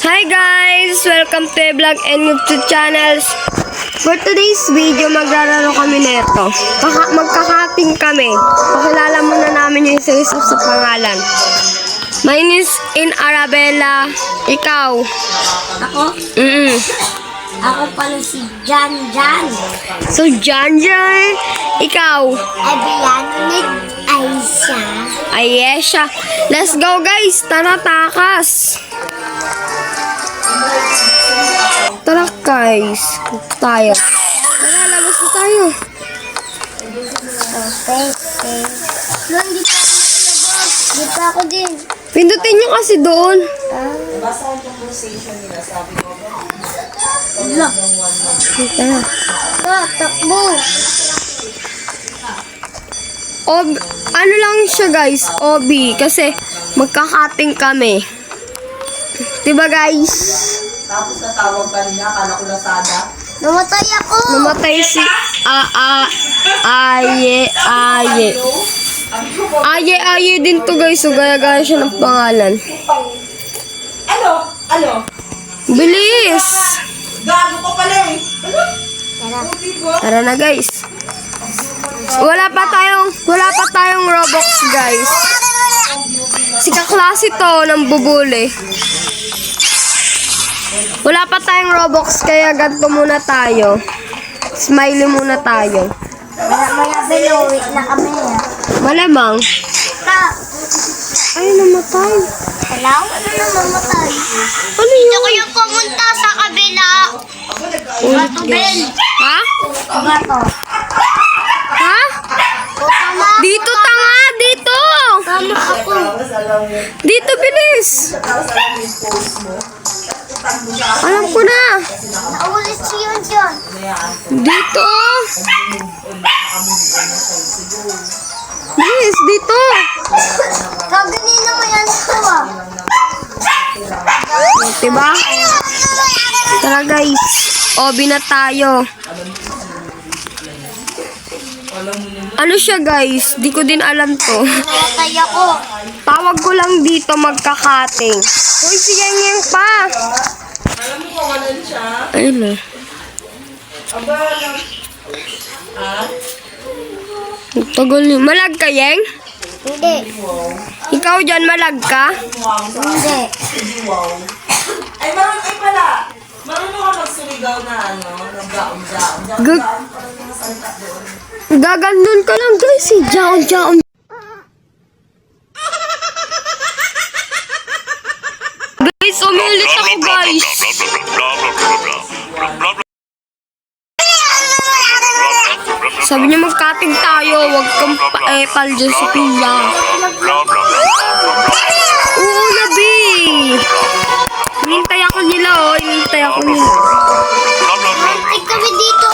Hi guys! Welcome to a vlog and YouTube channels. For today's video, maglalaro kami nito. Magkakating kami. Pakilala muna namin yung isa-isa sa pangalan. My name is Arabella. Ikaw? Ako? Ako pala si Jan. So, Jan. Ikaw? Abiyanig Aisha. Ayesha. Let's go guys! Tara, takas! Tara guys! Tayo. Tara, labas na tayo. Okay. No, hindi pa ako nalabas. Hindi pa ako din. Pindutin nyo kasi doon. Basta ang conversation nila, sabi ko, Look. Tara. Takbo. Ano lang siya guys, OB, kasi magkakating kami. Diba guys? tapos natawag ka niya, akala ko Lazada. Namatay ako. Namatay si Aye din to guys, so gaya-gaya siya ng pangalan. Ano? Bilis! Gago ko pala eh. Tara na guys. Wala pa tayong Robux guys. Si kaklase to ng bubuli. Wala pa tayong Robux kaya ganito muna tayo. Smiley muna tayo. Maya below, wait na kami. Malamang. Ay, namatay. Hello? Ano na mamatay? Ano Dito yun? kayo pumunta sa kabila. Bato Ben. Ha? Bato. Ha? Tama. Dito tanga! Dito! Tama ako. Dito, bilis! Alam ko na! Naulit si yun dyan. Dito! Bilis, dito! Kaganina mo yan ito ah. Diba? Tara guys, obi na tayo. Ano siya guys? Di ko din alam to. Namatay ako. Tawag ko lang dito magkakating. Uy, si Yang pa! Alam mo kung ano siya? Ayun na. Aba, Tagal niyo. Malag ka, Yang? Hindi. Ikaw dyan, malag ka? Hindi. Ay, marunong ka magsuligaw na ano, naggaon-gaon. Gag- Gagandun ka lang guys, si Jaon. Guys, umilit ako guys. Sabi niya magkating tayo, wag kang paepal dyan sa pila. Oo, Nabi. Hinintay ako nila, Ay kami dito.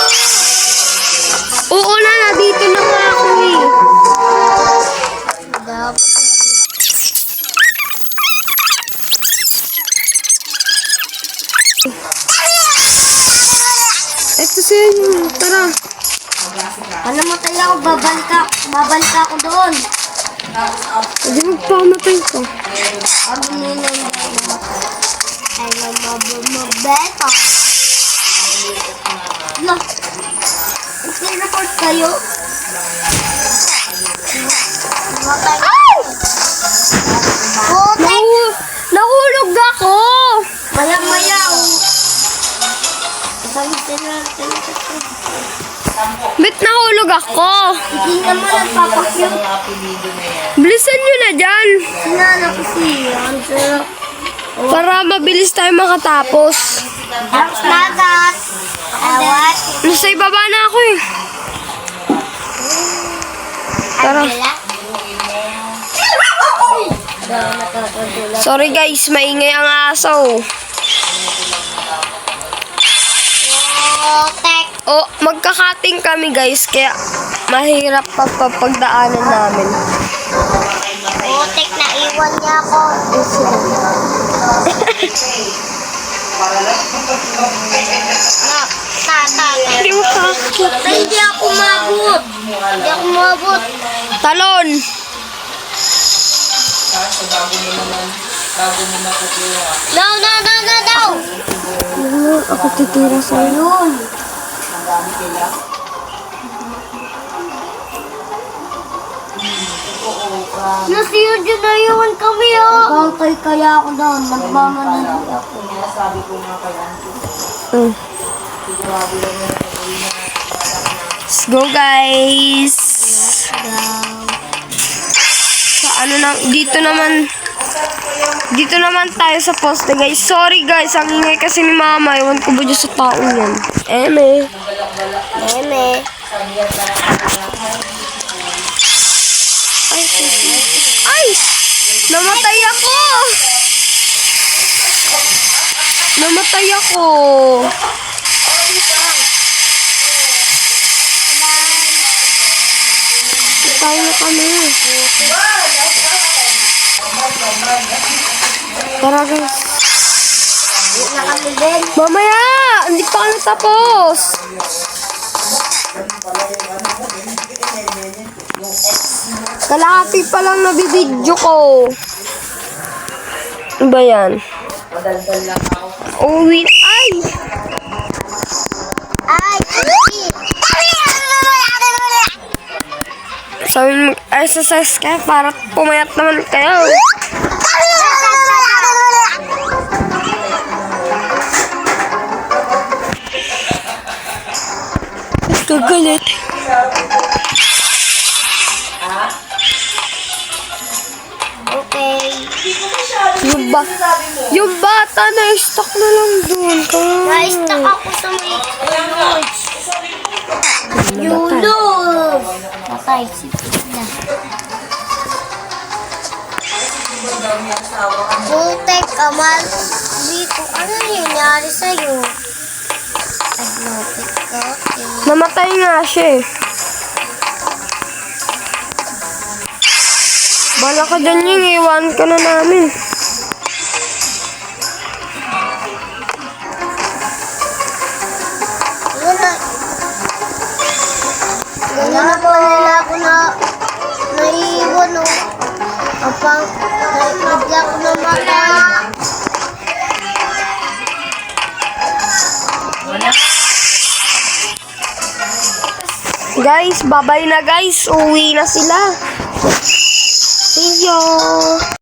Oo na, dito na nga ako eh. Dapat. Ito siya, tara. Ano matay ako, babalik ako doon. Hindi magpamatay ko. Ano nila yung ay mabeta. Look. I-report kayo. Matay. Ay! Putek! Nahulog ako! Maya-maya. Ba't nahulog ako? Hindi naman nagpapakyut. Ang apelido na yan. Bilisan nyo na dyan. Sinana ko si Angelo. Para mabilis tayo makatapos. Tapos nagat. Awat. Nasa ibaba na ako eh. Tara. Sorry guys, maingay ang aso. Putek. Magkakating kami guys, kaya mahirap pa pagdaanan namin. Putek na iwan niya ako. Hindi mo kakakit. Hindi ako mabot. Talon! Kaso bago mo nakukuha. No. Katitira sa'yo. Yun. Ang dami kila. Oo, Nasiyod yun na yun kami oh. Bangkay kaya ako doon. Nagmamanali ako. Sinasabi ko nga kay Auntie. Mm. Sigurado lang na pag-uwi na. Let's go, guys! Sa ano na, dito naman tayo sa poste, guys. Sorry, guys. Ang ingay kasi ni mama. Ewan ko ba dyan sa taong yan. Eme. Ay, ay! Namatay ako! Namatay ako! Tayo na kami. Tara, guys. Na kami din. Mamaya! Hindi pa kami tapos. Kalahati pa lang nabibidyo ko. Ano ba yan? Madaldal lang ako. Uwi. Ay! Ay, Sabi mag-exercise kayo para pumayat naman kayo. Kagalit. okay. Yung bata na stuck na lang dun. Na-stuck ako sa may couch. Yulog! Patay, sipit na. Butek, Amal. Dito, ano nangyari sa'yo? Aglopit ka. Namatay nga siya eh. Bala ka dyan yung iwan ka na namin. Ganyan na po nila ako na naiiwan o. Kapag bigla ko namatay. Guys, babay na guys. Uwi na sila. See you.